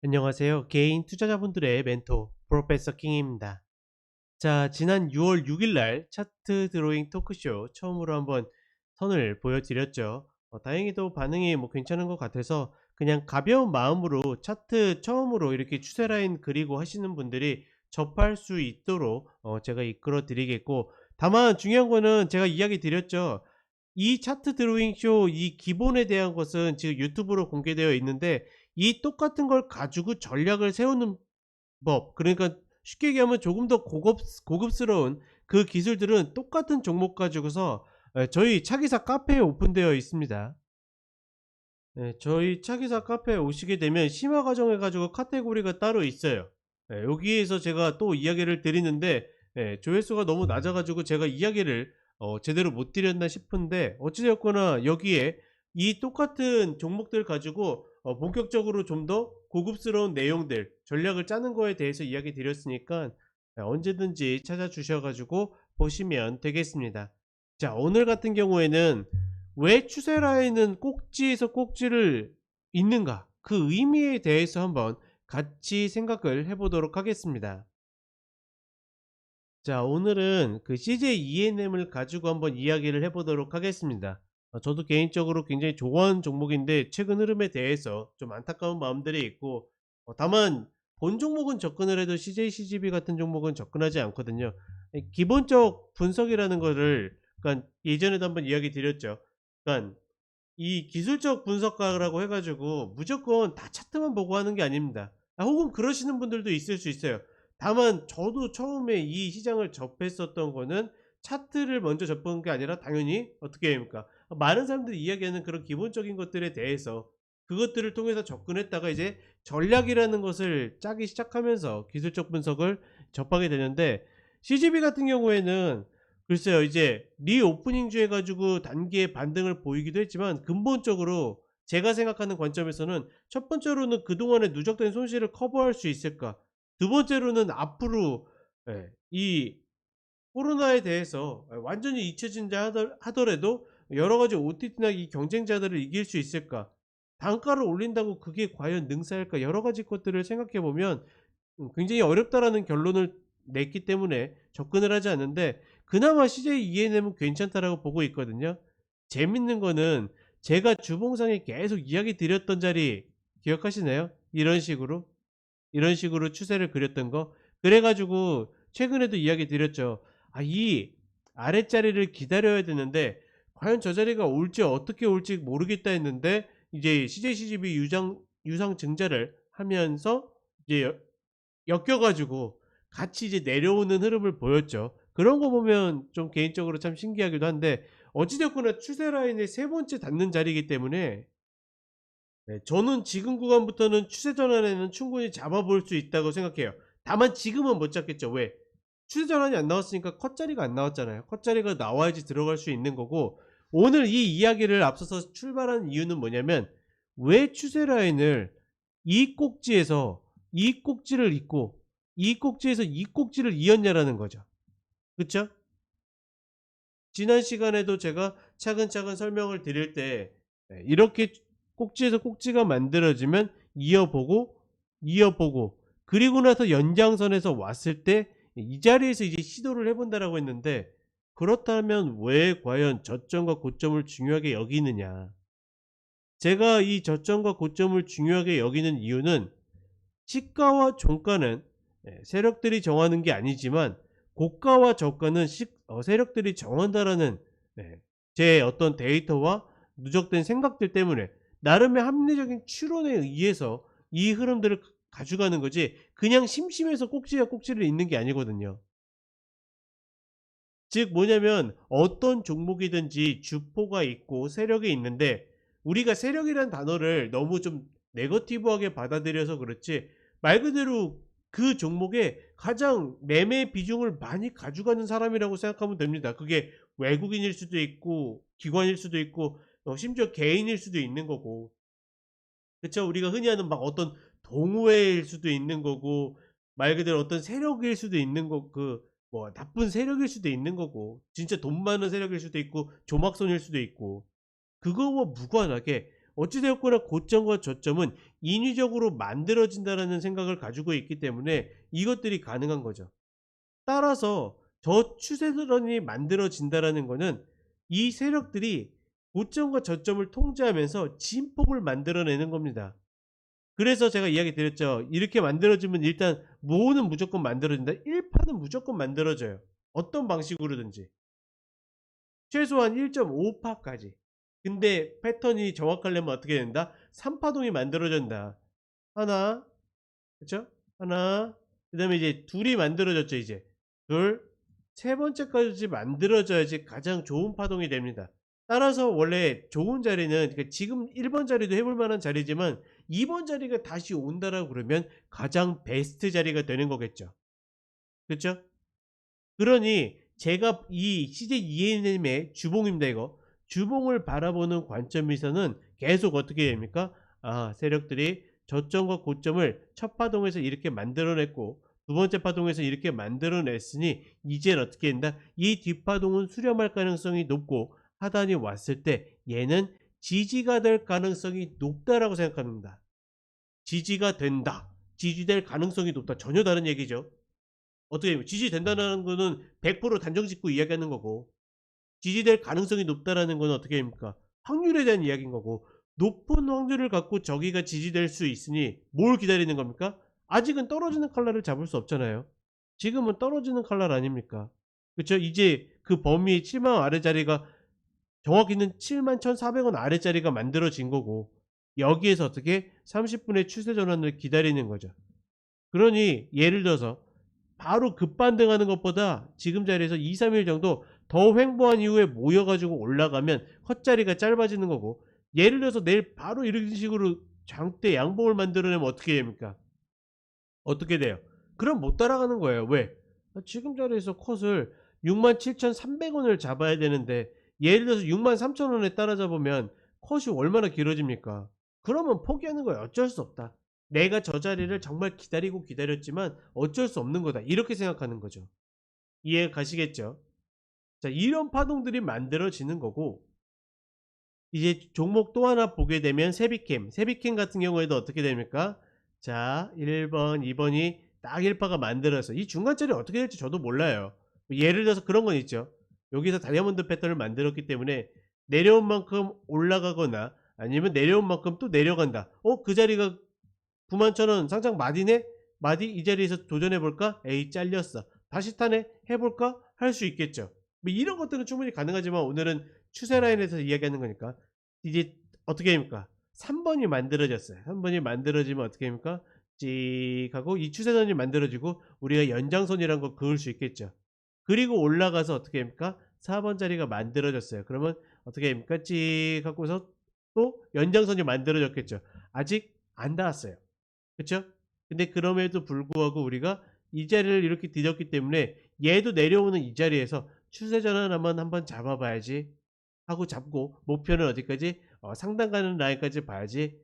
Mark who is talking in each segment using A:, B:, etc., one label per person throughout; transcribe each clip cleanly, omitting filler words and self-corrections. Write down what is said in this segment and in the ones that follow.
A: 안녕하세요. 개인 투자자분들의 멘토 프로페서 킹입니다. 자, 지난 6월 6일 날 차트 드로잉 토크쇼 처음으로 한번 선을 보여드렸죠. 다행히도 반응이 괜찮은 것 같아서 그냥 가벼운 마음으로 차트 처음으로 이렇게 추세 라인 그리고 하시는 분들이 접할 수 있도록 제가 이끌어 드리겠고, 다만 중요한 거는 제가 이야기 드렸죠. 이 차트 드로잉 쇼 이 기본에 대한 것은 지금 유튜브로 공개되어 있는데, 이 똑같은 걸 가지고 전략을 세우는 법, 그러니까 쉽게 얘기하면 조금 더 고급스러운 그 기술들은 똑같은 종목 가지고서 저희 차기사 카페에 오픈되어 있습니다. 저희 차기사 카페에 오시게 되면 심화 과정 해 가지고 카테고리가 따로 있어요. 여기에서 제가 또 이야기를 드리는데 조회수가 너무 낮아 가지고 제가 이야기를 제대로 못 드렸나 싶은데, 어찌 되었거나 여기에 이 똑같은 종목들 가지고 본격적으로 좀 더 고급스러운 내용들, 전략을 짜는 거에 대해서 이야기 드렸으니까 언제든지 찾아주셔 가지고 보시면 되겠습니다. 자, 오늘 같은 경우에는 왜 추세 라인은 꼭지에서 꼭지를 잇는가? 그 의미에 대해서 한번 같이 생각을 해 보도록 하겠습니다. 자, 오늘은 그 CJ ENM을 가지고 한번 이야기를 해 보도록 하겠습니다. 저도 개인적으로 굉장히 좋아하는 종목인데 최근 흐름에 대해서 좀 안타까운 마음들이 있고, 다만 본 종목은 접근을 해도 CJ CGV 같은 종목은 접근하지 않거든요. 기본적 분석이라는 거를, 그러니까 예전에도 한번 이야기 드렸죠. 그러니까 이 기술적 분석가라고 해 가지고 무조건 다 차트만 보고 하는 게 아닙니다. 혹은 그러시는 분들도 있을 수 있어요. 다만 저도 처음에 이 시장을 접했었던 거는 차트를 먼저 접한 게 아니라 당연히 어떻게 됩니까? 많은 사람들이 이야기하는 그런 기본적인 것들에 대해서 그것들을 통해서 접근했다가 이제 전략이라는 것을 짜기 시작하면서 기술적 분석을 접하게 되는데, CGV 같은 경우에는 글쎄요, 이제 리오프닝주 해 가지고 단기의 반등을 보이기도 했지만, 근본적으로 제가 생각하는 관점에서는 첫 번째로는 그동안의 누적된 손실을 커버할 수 있을까? 두 번째로는 앞으로 이 코로나에 대해서 완전히 잊혀진다 하더라도 여러 가지 OTT나 이 경쟁자들을 이길 수 있을까? 단가를 올린다고 그게 과연 능사일까? 여러 가지 것들을 생각해 보면 굉장히 어렵다라는 결론을 냈기 때문에 접근을 하지 않는데, 그나마 CJ ENM은 괜찮다라고 보고 있거든요. 재밌는 거는 제가 주봉상에 계속 이야기 드렸던 자리 기억하시나요? 이런 식으로 추세를 그렸던 거. 그래 가지고 최근에도 이야기 드렸죠. 이 아랫자리를 기다려야 되는데 과연 저 자리가 올지 어떻게 올지 모르겠다 했는데, 이제 CJ CGV 유상 증자를 하면서 이제 엮여 가지고 같이 이제 내려오는 흐름을 보였죠. 그런 거 보면 좀 개인적으로 참 신기하기도 한데, 어찌 됐거나 추세 라인의 세 번째 닿는 자리이기 때문에 저는 지금 구간부터는 추세 전환에는 충분히 잡아볼 수 있다고 생각해요. 다만 지금은 못 잡겠죠. 왜? 추세 전환이 안 나왔으니까 컷 자리가 안 나왔잖아요. 컷 자리가 나와야지 들어갈 수 있는 거고, 오늘 이 이야기를 앞서서 출발한 이유는 뭐냐면, 왜 추세 라인을 이 꼭지에서 이 꼭지를 잇고 이 꼭지에서 이 꼭지를 이었냐라는 거죠. 그쵸? 지난 시간에도 제가 차근차근 설명을 드릴 때 이렇게 꼭지에서 꼭지가 만들어지면 이어보고 이어보고 그리고 나서 연장선에서 왔을 때 이 자리에서 이제 시도를 해 본다라고 했는데, 그렇다면 왜 과연 저점과 고점을 중요하게 여기느냐. 제가 이 저점과 고점을 중요하게 여기는 이유는, 시가와 종가는 세력들이 정하는 게 아니지만 고가와 저가는 세력들이 정한다라는 제 어떤 데이터와 누적된 생각들 때문에 나름의 합리적인 추론에 의해서 이 흐름들을 가져가는 거지, 그냥 심심해서 꼭지와 꼭지를 잇는 게 아니거든요. 즉 뭐냐면, 어떤 종목이든지 주포가 있고 세력이 있는데, 우리가 세력이라는 단어를 너무 좀 네거티브하게 받아들여서 그렇지, 말 그대로 그 종목에 가장 매매 비중을 많이 가져가는 사람이라고 생각하면 됩니다. 그게 외국인일 수도 있고 기관일 수도 있고 심지어 개인일 수도 있는 거고, 그쵸? 우리가 흔히 하는 막 어떤 동호회일 수도 있는 거고, 말 그대로 어떤 세력일 수도 있는 거, 뭐 나쁜 세력일 수도 있는 거고, 진짜 돈 많은 세력일 수도 있고 조막손일 수도 있고, 그거와 무관하게 어찌되었거나 고점과 저점은 인위적으로 만들어진다라는 생각을 가지고 있기 때문에 이것들이 가능한 거죠. 따라서 저 추세선이 만들어진다라는 거는 이 세력들이 고점과 저점을 통제하면서 진폭을 만들어내는 겁니다. 그래서 제가 이야기 드렸죠. 이렇게 만들어지면 일단 모는 무조건 만들어진다. 1파는 무조건 만들어져요. 어떤 방식으로든지. 최소한 1.5파까지. 근데 패턴이 정확하려면 어떻게 된다? 3파동이 만들어진다. 하나, 그쵸? 하나, 그 다음에 이제 둘이 만들어졌죠, 이제. 둘, 세 번째까지 만들어져야지 가장 좋은 파동이 됩니다. 따라서 원래 좋은 자리는, 그러니까 지금 1번 자리도 해볼 만한 자리지만 2번 자리가 다시 온다라고 그러면 가장 베스트 자리가 되는 거겠죠. 그쵸? 그러니 제가 이 CJ2NM의 주봉입니다, 이거. 주봉을 바라보는 관점에서는 계속 어떻게 됩니까? 아, 세력들이 저점과 고점을 첫 파동에서 이렇게 만들어냈고 두 번째 파동에서 이렇게 만들어냈으니 이제는 어떻게 된다? 이 뒷파동은 수렴할 가능성이 높고 하단이 왔을 때 얘는 지지가 될 가능성이 높다라고 생각합니다. 지지가 된다. 지지될 가능성이 높다. 전혀 다른 얘기죠. 어떻게 지지된다는 거는 100% 단정 짓고 이야기하는 거고, 지지될 가능성이 높다라는 건 어떻게 됩니까? 확률에 대한 이야기인 거고, 높은 확률을 갖고 저기가 지지될 수 있으니 뭘 기다리는 겁니까? 아직은 떨어지는 칼날을 잡을 수 없잖아요. 지금은 떨어지는 칼날 아닙니까? 그쵸? 이제 그 범위 7만원 아래 자리가 정확히는 71,400원 아래 자리가 만들어진 거고, 여기에서 어떻게 30분의 추세 전환을 기다리는 거죠. 그러니 예를 들어서 바로 급반등하는 것보다 지금 자리에서 2, 3일 정도 더 횡보한 이후에 모여가지고 올라가면 컷자리가 짧아지는 거고, 예를 들어서 내일 바로 이런 식으로 장대 양봉을 만들어내면 어떻게 됩니까? 어떻게 돼요? 그럼 못 따라가는 거예요. 왜? 지금 자리에서 컷을 67,300원을 잡아야 되는데 예를 들어서 63,000원에 따라잡으면 컷이 얼마나 길어집니까? 그러면 포기하는 거예요. 어쩔 수 없다. 내가 저 자리를 정말 기다리고 기다렸지만 어쩔 수 없는 거다. 이렇게 생각하는 거죠. 이해 가시겠죠? 자, 이런 파동들이 만들어지는 거고, 이제 종목 또 하나 보게 되면 세비캠. 세비캠 같은 경우에도 어떻게 됩니까? 자, 1번, 2번이 딱 1파가 만들어서 이 중간짜리 어떻게 될지 저도 몰라요. 예를 들어서 그런 건 있죠. 여기서 다이아몬드 패턴을 만들었기 때문에 내려온 만큼 올라가거나 아니면 내려온 만큼 또 내려간다. 그 자리가 91,000원 상장 마디네? 마디 이 자리에서 도전해볼까? 에이 잘렸어. 다시 타네? 해볼까? 할 수 있겠죠. 뭐 이런 것들은 충분히 가능하지만 오늘은 추세 라인에서 이야기하는 거니까 이제 어떻게 됩니까? 3번이 만들어졌어요. 3번이 만들어지면 어떻게 됩니까? 찍 하고 이 추세선이 만들어지고 우리가 연장선이란 걸 그을 수 있겠죠. 그리고 올라가서 어떻게 됩니까? 4번 자리가 만들어졌어요. 그러면 어떻게 됩니까? 찍 하고서 또 연장선이 만들어졌겠죠. 아직 안 닿았어요. 그쵸? 근데 그럼에도 불구하고 우리가 이 자리를 이렇게 뒤졌기 때문에 얘도 내려오는 이 자리에서 추세 전환 한번 잡아봐야지 하고 잡고 목표는 어디까지? 상단 가는 라인까지 봐야지.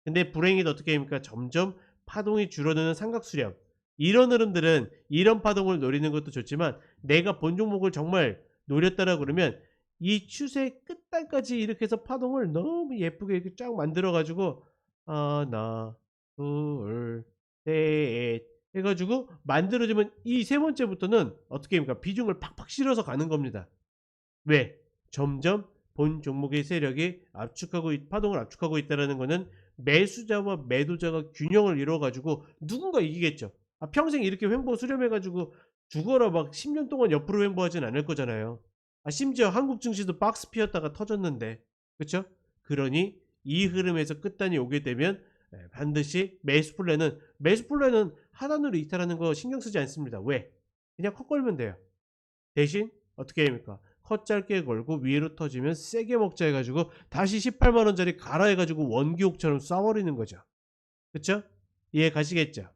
A: 근데 불행히도 어떻게 됩니까? 점점 파동이 줄어드는 삼각수렴. 이런 흐름들은 이런 파동을 노리는 것도 좋지만 내가 본 종목을 정말 노렸다라 그러면 이 추세 끝단까지 이렇게 해서 파동을 너무 예쁘게 이렇게 쫙 만들어 가지고 하나 둘 셋 해가지고 만들어지면 이 세 번째부터는 어떻게 됩니까? 비중을 팍팍 실어서 가는 겁니다. 왜? 점점 본 종목의 세력이 파동을 압축하고 있다는 것은 매수자와 매도자가 균형을 이루어가지고 누군가 이기겠죠. 평생 이렇게 횡보 수렴해가지고 죽어라 막 10년 동안 옆으로 횡보하진 않을 거잖아요. 심지어 한국 증시도 박스 피었다가 터졌는데, 그쵸? 그러니 이 흐름에서 끝단이 오게 되면 반드시 매수 플랜은 하단으로 이탈하는 거 신경 쓰지 않습니다. 왜? 그냥 컷 걸면 돼요. 대신 어떻게 됩니까? 컷 짧게 걸고 위로 터지면 세게 먹자 해가지고 다시 18만원짜리 갈아 해가지고 원기옥처럼 쏴버리는 거죠. 그쵸? 이해 가시겠죠?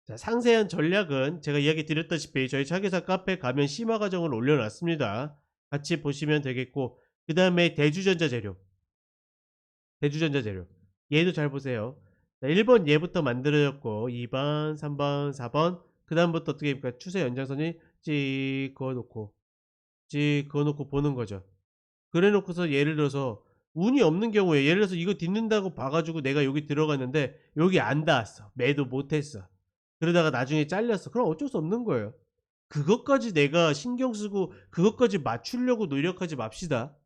A: 자, 상세한 전략은 제가 이야기 드렸다시피 저희 차기사 카페 가면 심화 과정을 올려놨습니다. 같이 보시면 되겠고, 그 다음에 대주전자 재료 얘도 잘 보세요. 자, 1번 얘부터 만들어졌고 2번 3번 4번 그 다음부터 어떻게 됩니까? 추세 연장선이 찍 그어놓고 보는 거죠. 그래 놓고서 예를 들어서 운이 없는 경우에 예를 들어서 이거 딛는다고 봐 가지고 내가 여기 들어갔는데 여기 안 닿았어. 매도 못 했어. 그러다가 나중에 잘렸어. 그럼 어쩔 수 없는 거예요. 그것까지 내가 신경 쓰고 그것까지 맞추려고 노력하지 맙시다.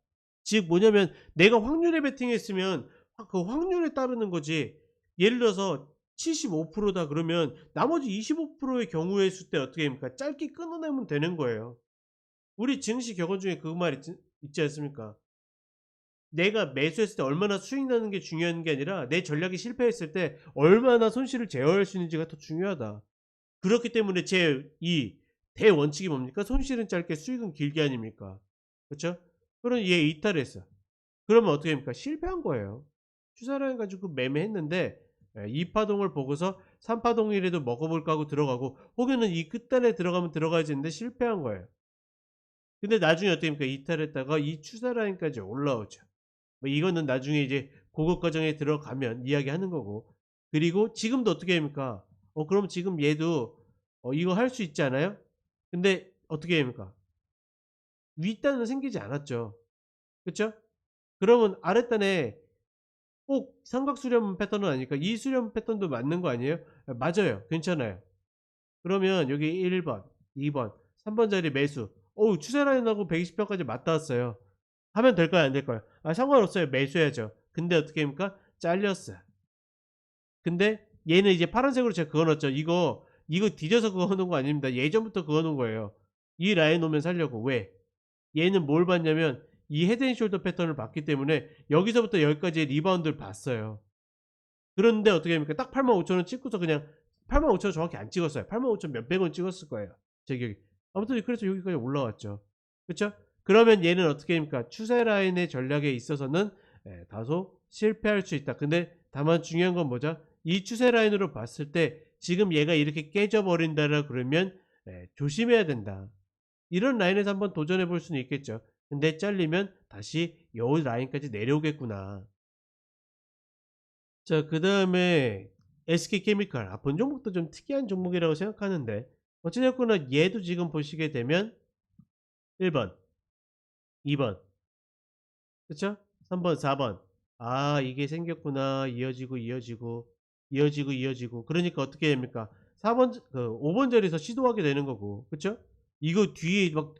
A: 즉 뭐냐면 내가 확률에 베팅했으면 그 확률에 따르는 거지. 예를 들어서 75%다 그러면 나머지 25%의 경우의 수 때 어떻게 합니까? 짧게 끊어내면 되는 거예요. 우리 증시 격언 중에 그 말 있지 않습니까? 내가 매수했을 때 얼마나 수익 나는 게 중요한 게 아니라 내 전략이 실패했을 때 얼마나 손실을 제어할 수 있는지가 더 중요하다. 그렇기 때문에 제 이 대원칙이 뭡니까? 손실은 짧게 수익은 길게 아닙니까? 그쵸? 그럼 얘 이탈했어. 그러면 어떻게 합니까? 실패한 거예요. 추세라인 가지고 매매했는데 2파동을 보고서 3파동이라도 먹어볼까 하고 들어가고 혹여는 이 끝단에 들어가면 들어가야지 했는데 실패한 거예요. 근데 나중에 어떻게 합니까? 이탈했다가 이 추세라인까지 올라오죠. 뭐 이거는 나중에 이제 고급 과정에 들어가면 이야기하는 거고. 그리고 지금도 어떻게 합니까? 그럼 지금 얘도 이거 할 수 있지 않아요? 근데 어떻게 합니까? 윗단은 생기지 않았죠. 그쵸? 그러면 아랫단에 꼭 삼각 수렴 패턴은 아니니까 이 수렴 패턴도 맞는 거 아니에요? 맞아요. 괜찮아요. 그러면 여기 1번, 2번, 3번 자리 매수. 추세 라인하고 120평까지 맞닿 왔어요. 하면 될까요? 안 될까요? 상관없어요. 매수해야죠. 근데 어떻게 합니까? 잘렸어요. 근데 얘는 이제 파란색으로 제가 그어놨죠. 이거 뒤져서 그어놓은 거 아닙니다. 예전부터 그어놓은 거예요. 이 라인 오면 살려고. 왜? 얘는 뭘 봤냐면 이 헤드앤숄더 패턴을 봤기 때문에 여기서부터 여기까지의 리바운드를 봤어요. 그런데 어떻게 합니까? 딱 85,000원 찍고서 그냥 85,000원 정확히 안 찍었어요. 85,000 몇백 원 찍었을 거예요. 제 기억에. 아무튼 그래서 여기까지 올라왔죠. 그쵸? 그러면 얘는 어떻게 합니까? 추세 라인의 전략에 있어서는 다소 실패할 수 있다. 근데 다만 중요한 건 뭐죠? 이 추세 라인으로 봤을 때 지금 얘가 이렇게 깨져버린다라 그러면 조심해야 된다. 이런 라인에서 한번 도전해 볼 수는 있겠죠. 근데 잘리면 다시 요 라인까지 내려오겠구나. 자, 그 다음에 SK케미칼. 본 종목도 좀 특이한 종목이라고 생각하는데 어찌됐거나 얘도 지금 보시게 되면 1번, 2번, 그쵸? 3번, 4번. 이게 생겼구나. 이어지고, 이어지고, 이어지고, 이어지고. 그러니까 어떻게 됩니까? 4번, 5번 자리에서 시도하게 되는 거고. 그쵸? 이거 뒤에 막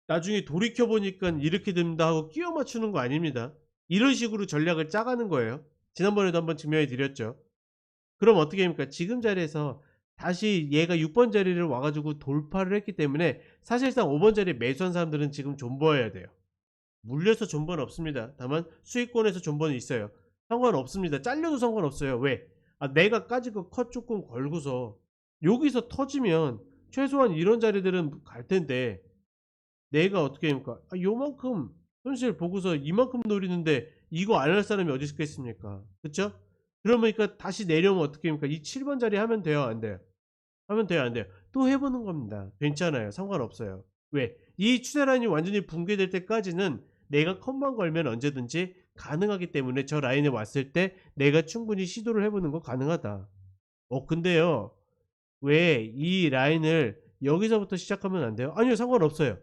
A: 나중에 돌이켜보니까 이렇게 된다 하고 끼워 맞추는 거 아닙니다. 이런 식으로 전략을 짜가는 거예요. 지난번에도 한번 증명해 드렸죠. 그럼 어떻게 합니까? 지금 자리에서 다시 얘가 6번 자리를 와가지고 돌파를 했기 때문에 사실상 5번 자리에 매수한 사람들은 지금 존버해야 돼요. 물려서 존버는 없습니다. 다만 수익권에서 존버는 있어요. 상관없습니다. 잘려도 상관없어요. 왜? 내가 까짓 거 컷 조금 걸고서 여기서 터지면 최소한 이런 자리들은 갈 텐데 내가 어떻게 합니까? 요만큼 손실 보고서 이만큼 노리는데 이거 안 할 사람이 어디 있겠습니까? 그쵸? 그러니까 다시 내려오면 어떻게 합니까? 이 7번 자리 하면 돼요? 안 돼요? 하면 돼요? 안 돼요? 또 해보는 겁니다. 괜찮아요. 상관없어요. 왜? 이 추세 라인이 완전히 붕괴될 때까지는 내가 컷만 걸면 언제든지 가능하기 때문에 저 라인에 왔을 때 내가 충분히 시도를 해보는 거 가능하다. 근데요. 왜 이 라인을 여기서부터 시작하면 안 돼요? 아니요. 상관없어요.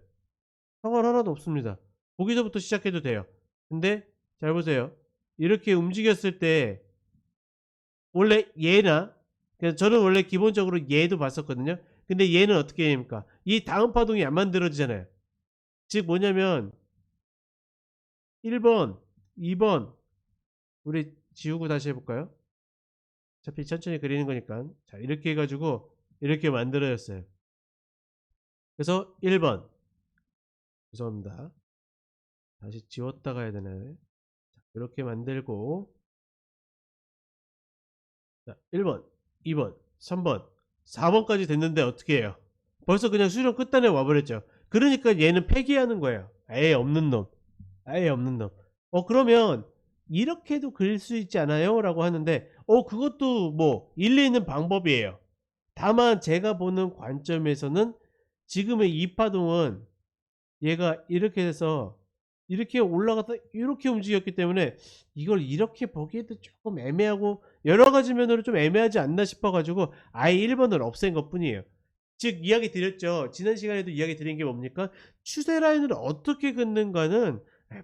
A: 상관 하나도 없습니다. 거기서부터 시작해도 돼요. 근데 잘 보세요. 이렇게 움직였을 때 원래 얘나 저는 원래 기본적으로 얘도 봤었거든요. 근데 얘는 어떻게 됩니까? 이 다음 파동이 안 만들어지잖아요. 즉 뭐냐면 1번, 2번 우리 지우고 다시 해볼까요? 어차피 천천히 그리는 거니까. 자, 이렇게 해가지고 이렇게 만들어졌어요. 그래서 1번 죄송합니다. 다시 지웠다가 해야 되나요? 이렇게 만들고 자, 1번, 2번, 3번, 4번까지 됐는데 어떻게 해요? 벌써 그냥 수령 끝단에 와버렸죠. 그러니까 얘는 폐기하는 거예요. 아예 없는 놈. 아예 없는 놈. 그러면 이렇게도 그릴 수 있지 않아요? 라고 하는데 그것도 뭐 일리 있는 방법이에요. 다만 제가 보는 관점에서는 지금의 이 파동은 얘가 이렇게 해서 이렇게 올라갔다 이렇게 움직였기 때문에 이걸 이렇게 보기에도 조금 애매하고 여러 가지 면으로 좀 애매하지 않나 싶어 가지고 아예 1번을 없앤 것뿐이에요. 즉 이야기 드렸죠. 지난 시간에도 이야기 드린 게 뭡니까? 추세 라인을 어떻게 긋는가는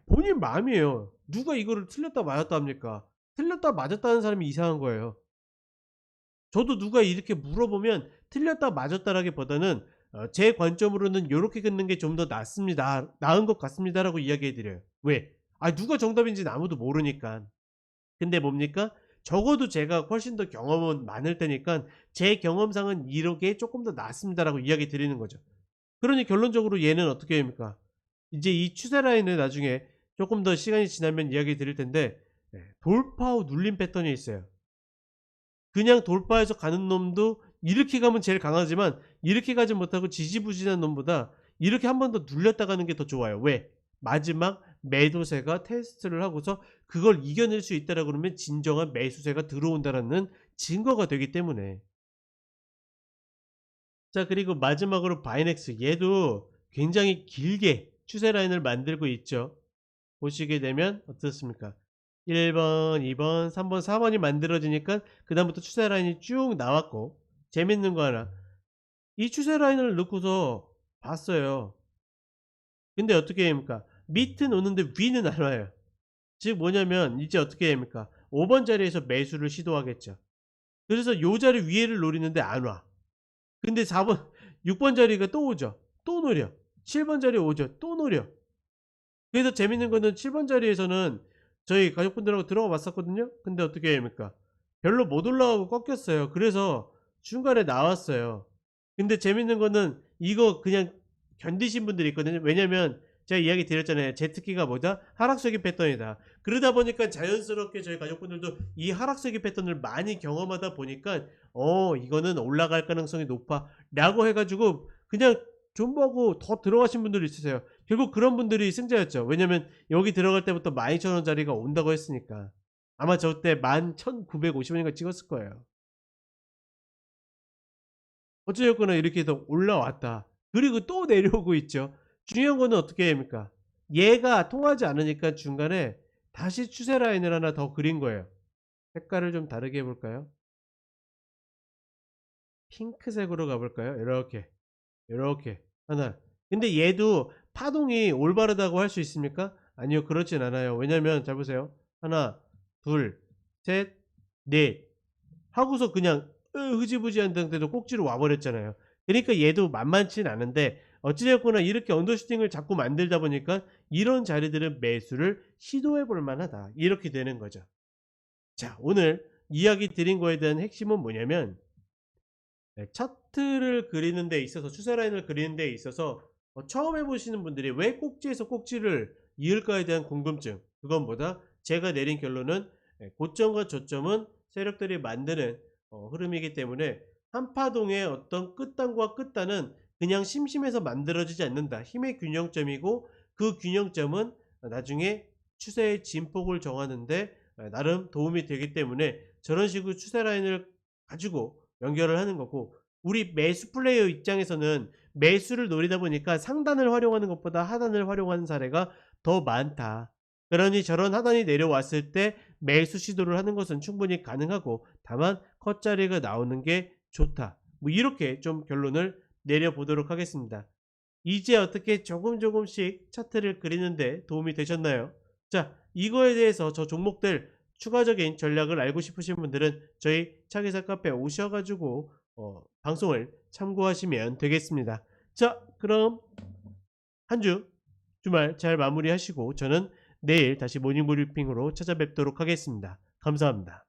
A: 본인 마음이에요. 누가 이거를 틀렸다 맞았다 합니까? 틀렸다 맞았다는 사람이 이상한 거예요. 저도 누가 이렇게 물어보면 틀렸다 맞았다라기보다는 제 관점으로는 요렇게 긋는 게 좀 더 낫습니다. 나은 것 같습니다라고 이야기해 드려요. 왜? 누가 정답인지는 아무도 모르니까. 근데 뭡니까? 적어도 제가 훨씬 더 경험은 많을 테니까 제 경험상은 이렇게 조금 더 낫습니다라고 이야기 드리는 거죠. 그러니 결론적으로 얘는 어떻게 됩니까? 이제 이 추세 라인을 나중에 조금 더 시간이 지나면 이야기 드릴 텐데 돌파 후 눌림 패턴이 있어요. 그냥 돌파해서 가는 놈도 이렇게 가면 제일 강하지만 이렇게 가지 못하고 지지부진한 놈보다 이렇게 한 번 더 눌렸다 가는 게 더 좋아요. 왜? 마지막 매도세가 테스트를 하고서 그걸 이겨낼 수 있다라 그러면 진정한 매수세가 들어온다라는 증거가 되기 때문에. 자, 그리고 마지막으로 바이넥스, 얘도 굉장히 길게 추세 라인을 만들고 있죠. 보시게 되면 어떻습니까? 1번, 2번, 3번, 4번이 만들어지니까 그다음부터 추세 라인이 쭉 나왔고, 재밌는 거 하나. 이 추세 라인을 넣고서 봤어요. 근데 어떻게 됩니까? 밑은 오는데 위는 안 와요. 즉 뭐냐면 이제 어떻게 됩니까? 5번 자리에서 매수를 시도하겠죠. 그래서 요 자리 위에를 노리는데 안 와. 근데 4번, 6번 자리가 또 오죠. 또 노려. 7번 자리에 오죠. 또 노려. 그래서 재밌는 거는 7번 자리에서는 저희 가족분들하고 들어가 봤었거든요. 근데 어떻게 됩니까? 별로 못 올라가고 꺾였어요. 그래서 중간에 나왔어요. 근데 재밌는 거는 이거 그냥 견디신 분들이 있거든요. 왜냐면 제가 이야기 드렸잖아요. 제 특기가 뭐다? 하락세기 패턴이다. 그러다 보니까 자연스럽게 저희 가족분들도 이 하락세기 패턴을 많이 경험하다 보니까 이거는 올라갈 가능성이 높아 라고 해가지고 그냥 존버하고 더 들어가신 분들이 있으세요. 결국 그런 분들이 승자였죠. 왜냐면 여기 들어갈 때부터 12,000원짜리가 온다고 했으니까. 아마 저 때 11,950원인가 찍었을 거예요. 어찌됐거나 이렇게 해서 올라왔다. 그리고 또 내려오고 있죠. 중요한 거는 어떻게 됩니까? 얘가 통하지 않으니까 중간에 다시 추세 라인을 하나 더 그린 거예요. 색깔을 좀 다르게 해볼까요? 핑크색으로 가볼까요? 이렇게 이렇게 하나. 근데 얘도 파동이 올바르다고 할 수 있습니까? 아니요, 그렇진 않아요. 왜냐면 잘 보세요. 하나, 둘, 셋, 넷 하고서 그냥 흐지부지한 상태로 꼭지로 와버렸잖아요. 그러니까 얘도 만만치는 않은데 어찌되었거나 이렇게 언더슈팅을 자꾸 만들다 보니까 이런 자리들은 매수를 시도해 볼 만하다. 이렇게 되는 거죠. 자, 오늘 이야기 드린 거에 대한 핵심은 뭐냐면 차트를 그리는 데 있어서 추세 라인을 그리는 데 있어서 처음 해보시는 분들이 왜 꼭지에서 꼭지를 이을까에 대한 궁금증, 그건 뭐다? 제가 내린 결론은 고점과 저점은 세력들이 만드는 흐름이기 때문에 한파동의 어떤 끝단과 끝단은 그냥 심심해서 만들어지지 않는다. 힘의 균형점이고 그 균형점은 나중에 추세의 진폭을 정하는데 나름 도움이 되기 때문에 저런 식으로 추세 라인을 가지고 연결을 하는 거고, 우리 매수 플레이어 입장에서는 매수를 노리다 보니까 상단을 활용하는 것보다 하단을 활용하는 사례가 더 많다. 그러니 저런 하단이 내려왔을 때 매수 시도를 하는 것은 충분히 가능하고 다만 컷자리가 나오는 게 좋다. 뭐 이렇게 좀 결론을 내려보도록 하겠습니다. 이제 어떻게 조금씩 차트를 그리는데 도움이 되셨나요? 자, 이거에 대해서 저 종목들 추가적인 전략을 알고 싶으신 분들은 저희 차기사 카페 오셔가지고 방송을 참고하시면 되겠습니다. 자, 그럼 한 주 주말 잘 마무리하시고 저는 내일 다시 모닝브리핑으로 찾아뵙도록 하겠습니다. 감사합니다.